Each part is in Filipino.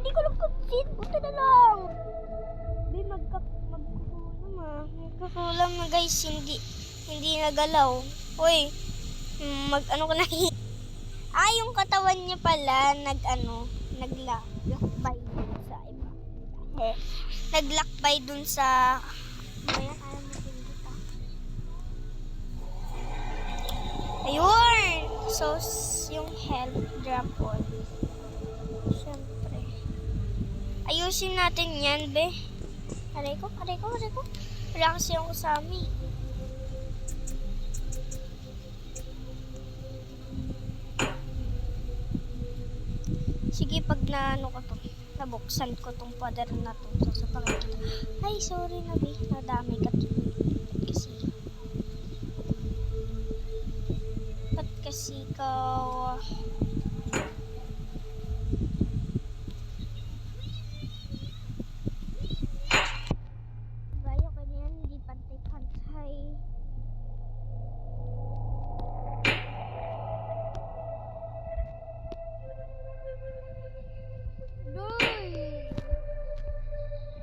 hindi ko lang consin. Buta na lang. Be, magkukulam ah. Magkukulam na guys. Hindi nagalaw. Uy, ano ko na yung katawan niya pala, naglakbay dun sa iba. Naglakbay dun sa... Ayan, ayaw mo pindot ah. Ayun! So, yung health drop all. Siyempre. Ayusin natin yan, be. Aray ko. Wala kasi yung kasami. Sige, pag nabuksan ko tong pader na to, sasapakin ko. Ay, sorry na, be. Nadami ka to. Ba't kasi ikaw... Bayo ka niyan, hindi pantay-pantay.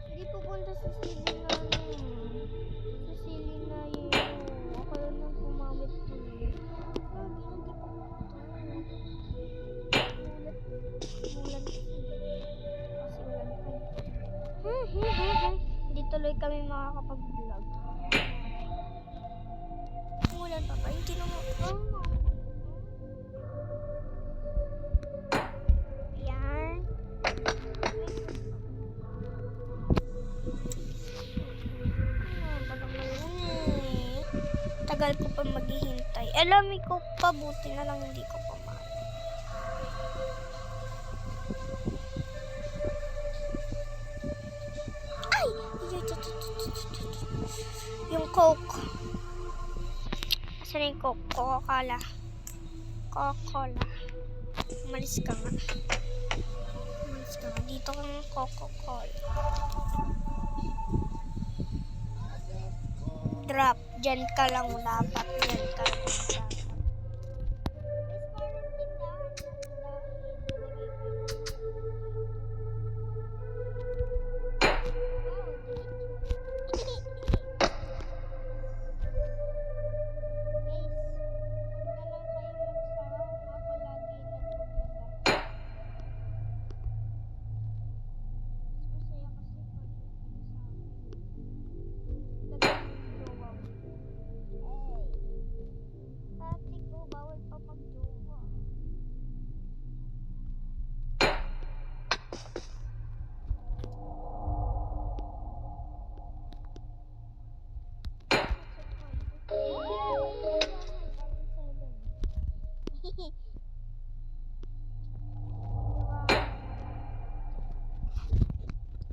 Hindi pupunta sa sili na sa sili na yun. Ako lang nang kumamit ko. Hindi pupunta. Mulan kasi. Hindi tuloy kami makakapag-vlog. Mulan pa pa. Hindi naman. Yan. Tagal ko pa maghihintay. Alam ko pa, buti na lang hindi ko pa Ay! Yung Coke. Asan yung Coke? Coca-Cola. Umalis ka nga. Dito kang Coca-Cola. Drop. Diyan ka lang dapat.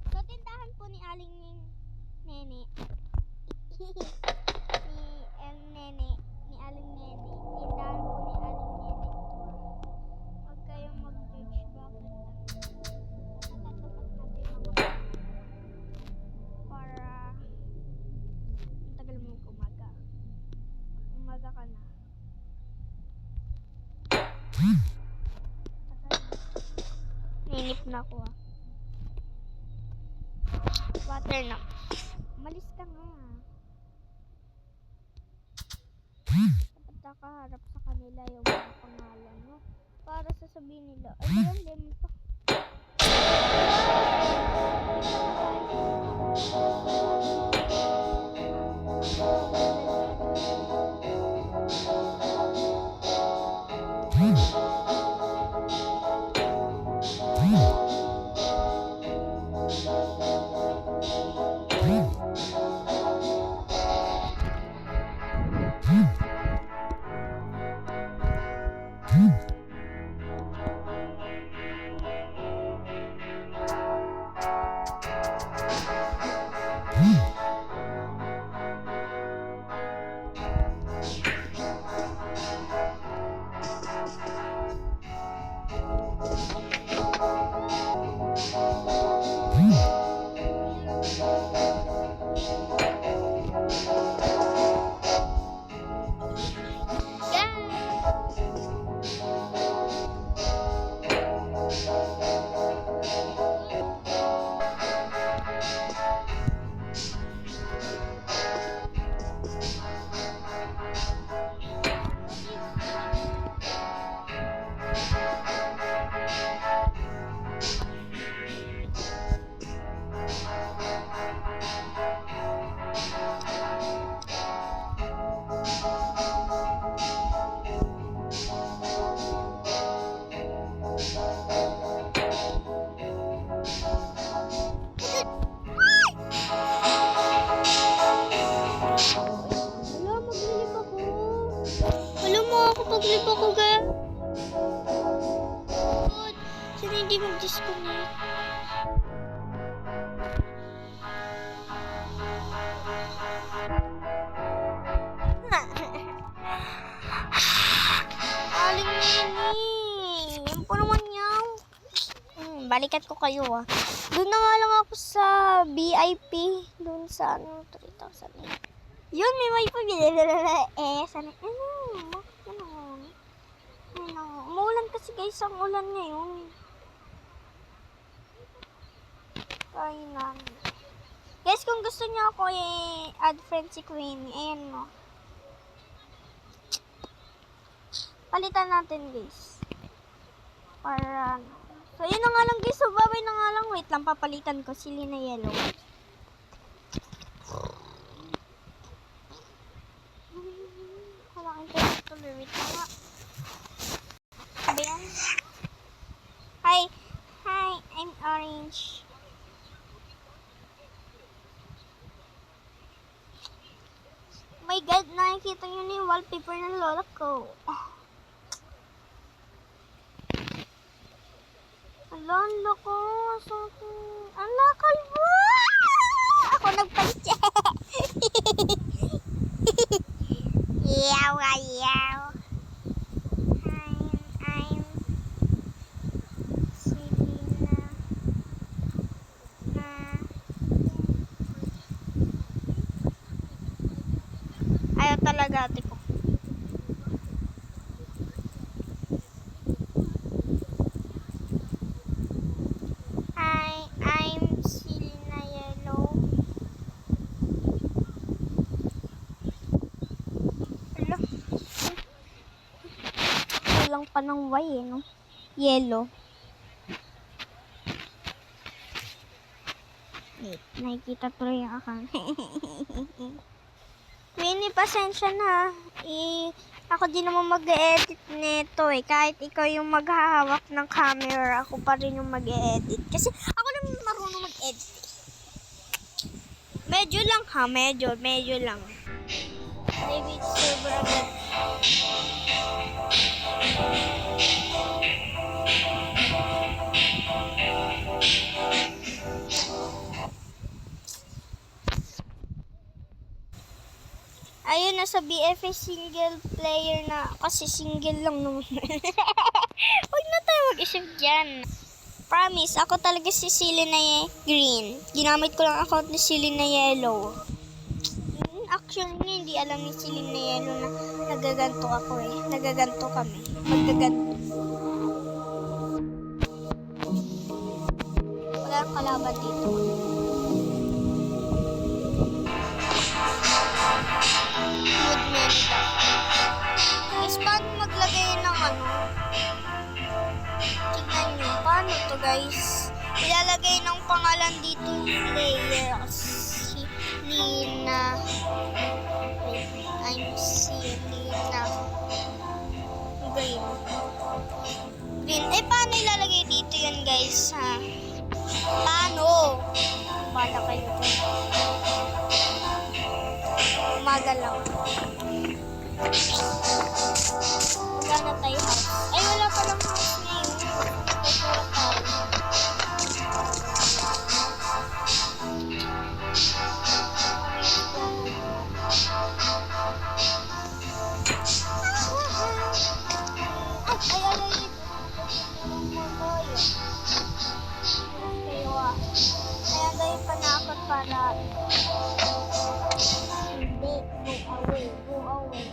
So, tindahan po ni Aling Nene. Ni Aling Nene. Tindahan po ni Aling Nene. Huwag kayong mag-judge bakit natatapat natin mga para ang tagal mo umaga. Umaga ka na. Ninip na ako ah. Water na. Malis ka nga. Dapat nakaharap sa kanila yung mga pangalan mo. Para sasabihin nila, ay lemon pa. balikan ko kayo Doon na nga lang ako sa VIP. Doon sa 3,000. Yun, may wifi. Sana. Umuulan kasi guys, ang ulan ngayon. Kainan. Guys, kung gusto niyo ako add friend si Queenie, ayan mo. Palitan natin guys. Para so, yun na nga lang guys. So, babay na nga lang. Wait lang, papalitan ko. Sili na yellow. Kailangan ko ito. Wait na nga. Sabi yan. Hi. Hi, I'm orange. Oh my God, nakikita nyo na yung wallpaper ng lola ko. Lolo ko, ang lakal mo! Ako nagpanche! Yaw, yaw. I'm Selena na ayaw talaga ate ko. I'm Selena Yellow. Hello. Walang pa ng Y no? Yellow. Wait, nakikita tuloy yung account. Queenie, pasensya na. Ako din naman mag-edit nito Kahit ikaw yung maghahawak ng camera, ako pa rin yung mag-edit. Kasi ako naman marunong mag-edit. Medyo lang medyo lang. Maybe it's server agad. Ayun, nasa BFA single player na. Kasi single lang naman. Huwag na tayo mag-isip dyan. Promise, ako talaga si Selena Green. Ginamit ko lang account ni Selena Yellow. Actually, hindi alam ni Selena Yellow na nagaganto ako Nagaganto kami. Magaganto. Wala kang kalaban dito. Good meta. Guys, paano maglagay ng tignan nyo, paano to guys? Ilalagay ng pangalan dito yung players. Selena. Wait, I'm Selena Green. Paano ilalagay dito yun guys Paano? Bala kayo dyan. Umaga lang. Wala na tayo house. Ay, wala palang house ngayon. Kaya dahil panakot para hindi, go away.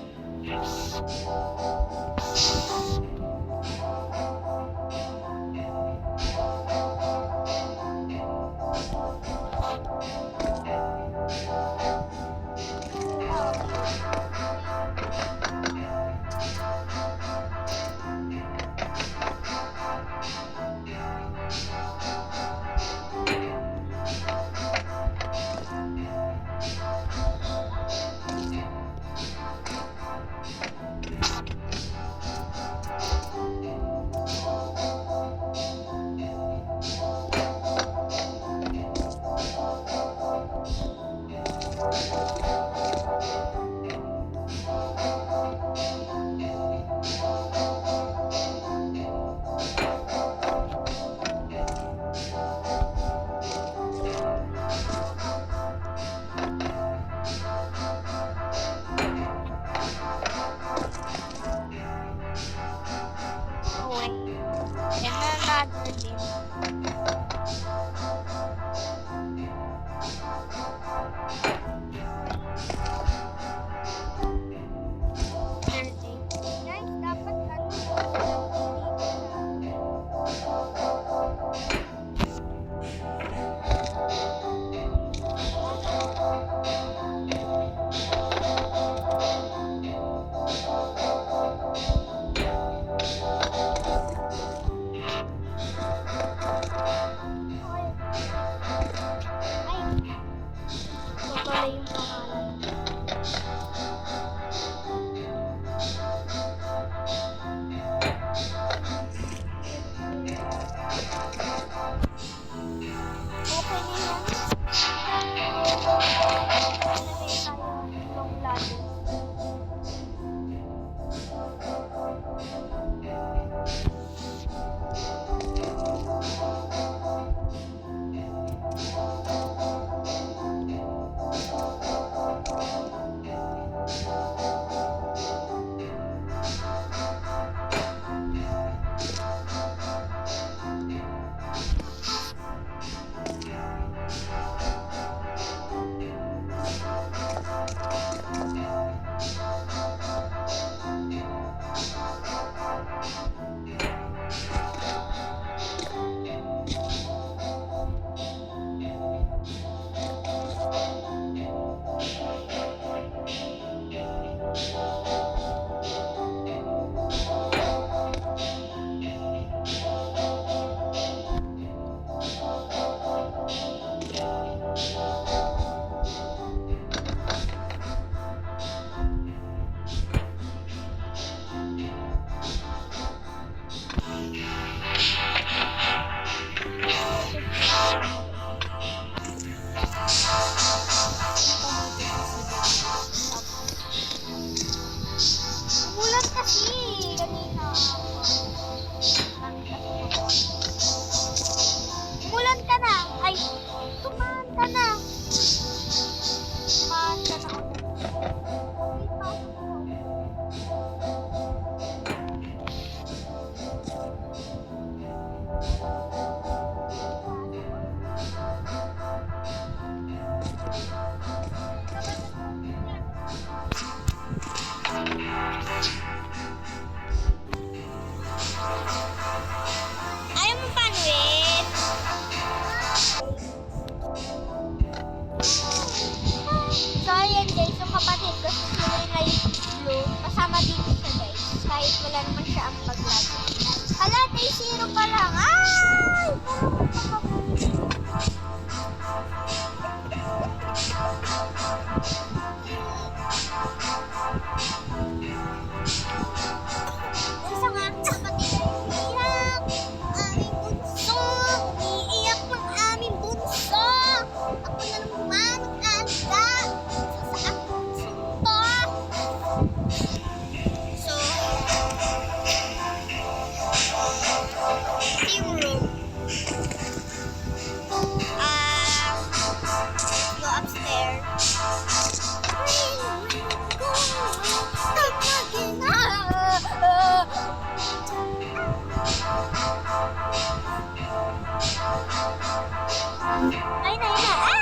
Ayun na, ayun na. Ah!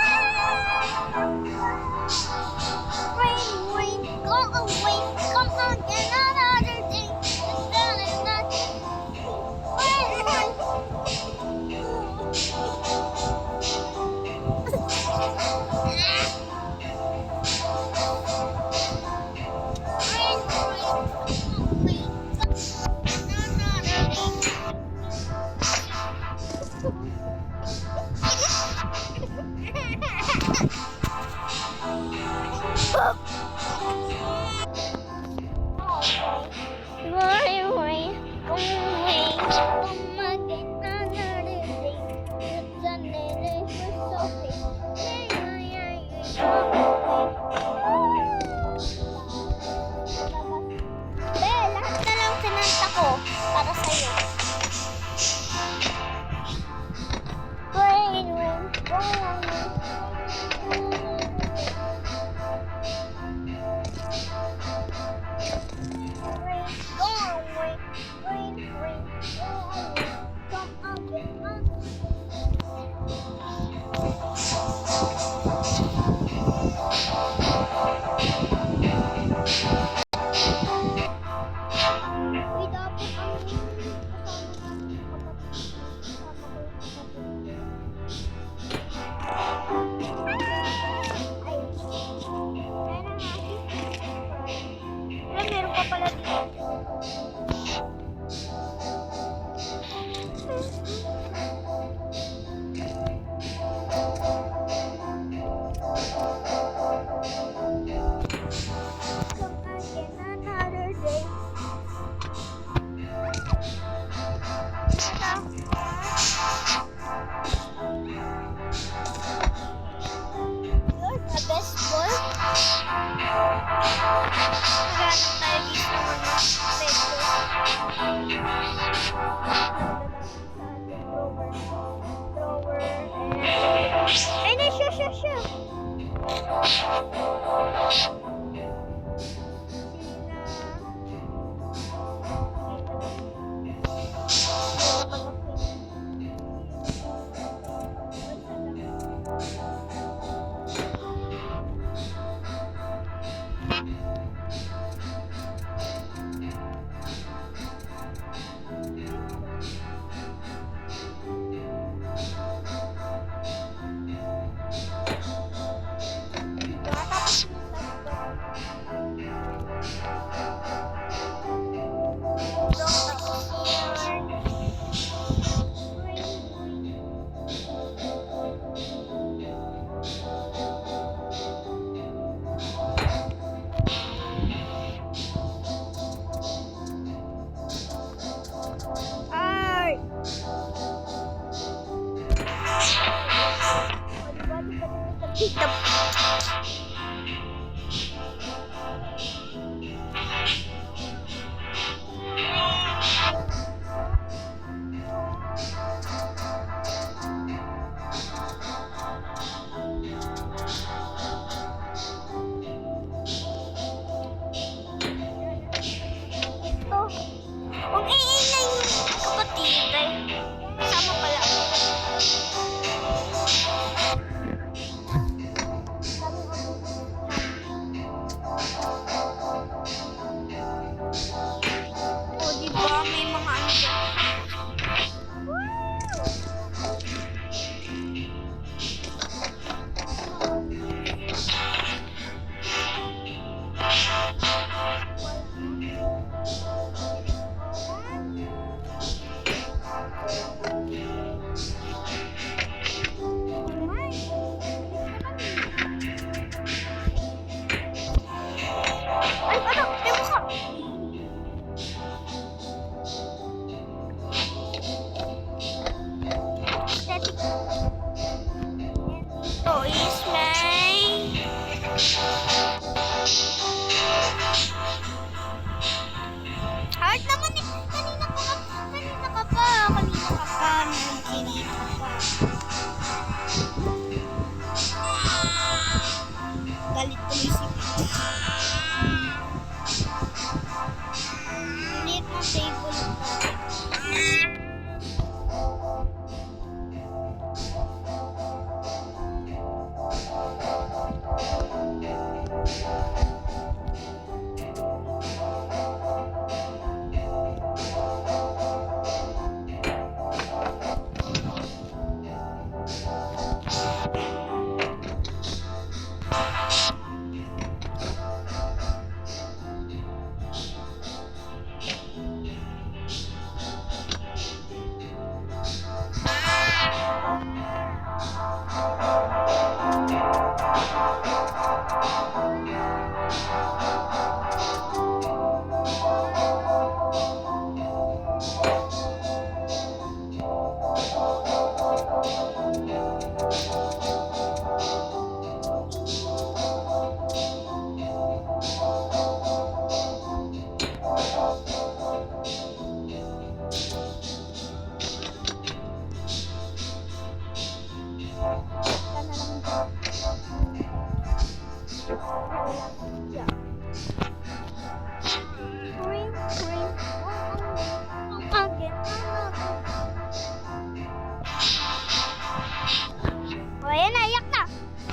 Rain, rain, go away. Come again another day. Rain, rain. Lahat na lang sinanta ko para sa'yo. Rain, rain, go away. Rain, go away. Rain, rain, go away. Come again. Uy, dapat ang kasama natin yung kapatid. Kasama ko yung kapatid. Ay, kaya na nga. Wala, meron pa pala dito. Come again another day. You're the best boy. Naghanap tayo dito ng mga pecos. Drawer. Ay, na, siya. Ay! Dito. Huwag iingay yung kapatid. Kasama pala ako. O, diba? May mga ano dyan. Ay, ano? Ewan ka! Aesthetic. Ito is my... Heart naman eh! Kanina ka pa! Kanina ka pa! Galit tuloy si Pete. Liit ng table na.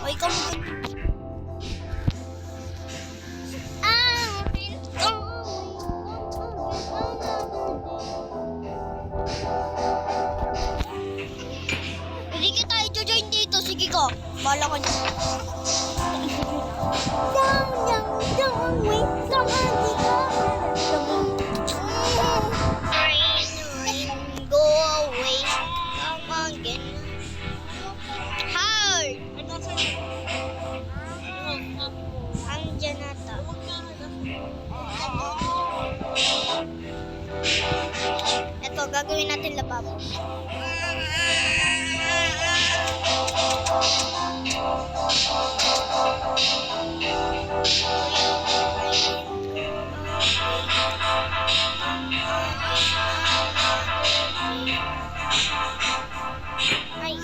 O, ikaw mo. Hindi kita i-join dito. Sige ko. Bala ka niya. Rain, go away. Come again. Hard. Andiyan nata. Ito, gagawin natin lababo. Ay.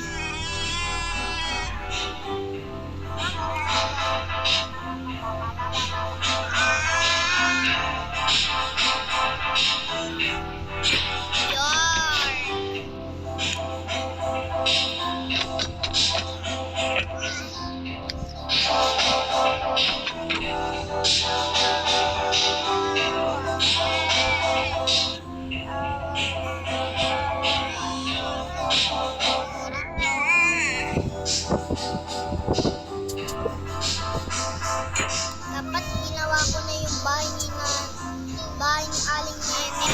Dapat ginawa ko na yung bahay ni Aling Nene.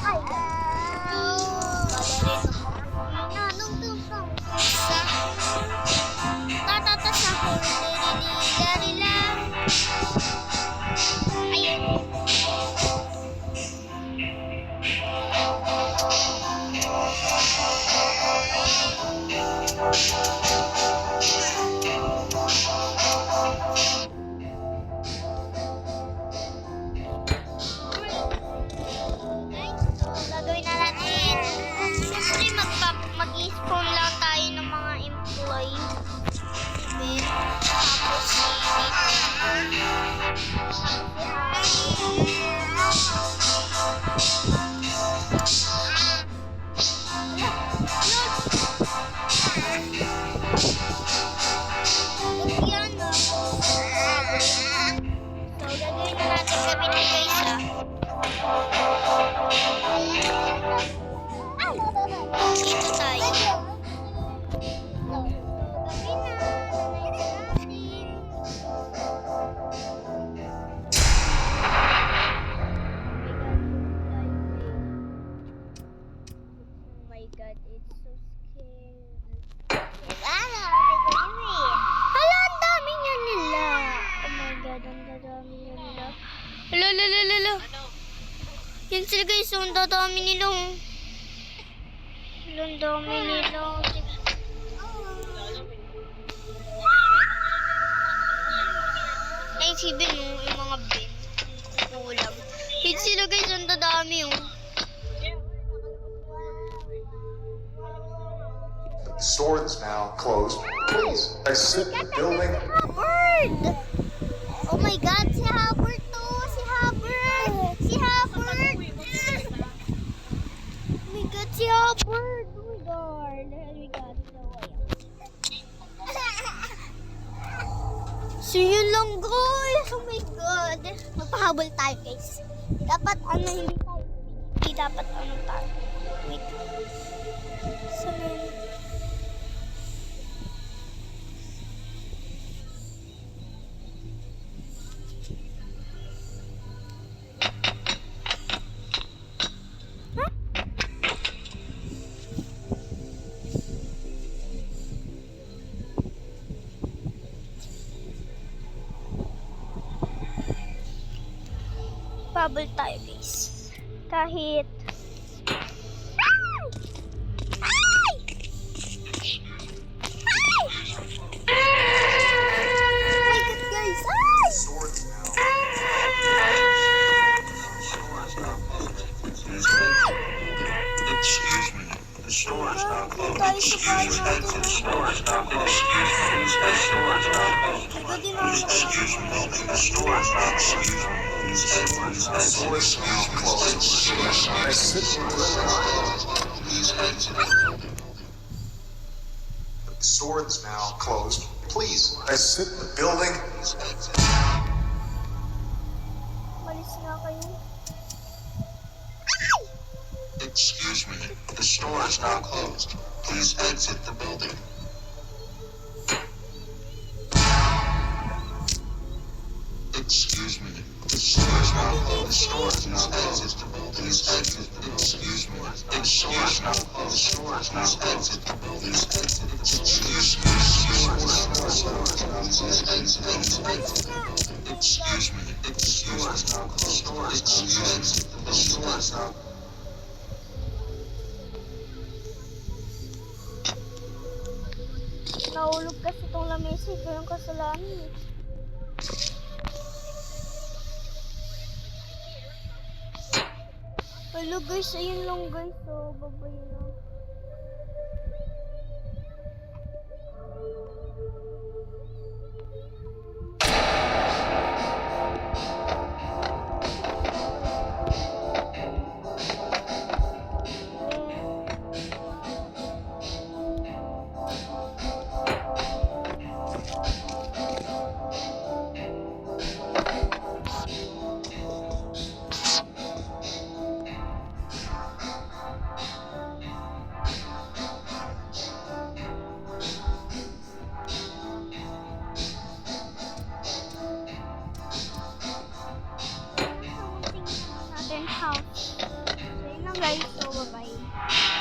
Ay, tatata sa huli lang. Ayun. Gagawin na natin. Siyempre, mag-i-spawn lang tayo ng mga employee. Then, tapos dito. Yan na. So, gagawin na natin gabi ni guys ah. Dito tayo. Oh my God, it's so scary. Hala, ang dami niya nila. Oh my God, ang dami niya nila. Hala. Yan sila guys, ang dami nila. Ang dami nila. Ay, si Ben, yung mga Ben. Kulang. Yan sila guys, ang dami yung. The store is now closed. Please exit the building. Hubbard! Oh my God, si Hubbard to! Si Hubbard! Si Hubbard! Oh my God, si Hubbard! Oh my God! Oh my God! So yun lang guys! Oh my God! Magpahabol tayo guys. Dapat hindi dapat tayo. Wait. Saan na yun? Bubble tayo guys. Kahit Store is now closed. Please exit the building. Malis nga kayo. Excuse me. The store is now closed. Please exit the building. Excuse me. The store is now closed. The store is now closed. Please exit the building. Excuse me. The store is now closed. The store is now exit the building. Excuse me. The store is now closed. Please exit the building. Excuse me. The store is now closed. The store is now closed. The store is now. Nahulog kasi itong lamesa. Ito yung kasalanan eh. Hello guys, ayun lang guys. So, babay na. Natin house. So, yun lang guys. So, bye-bye.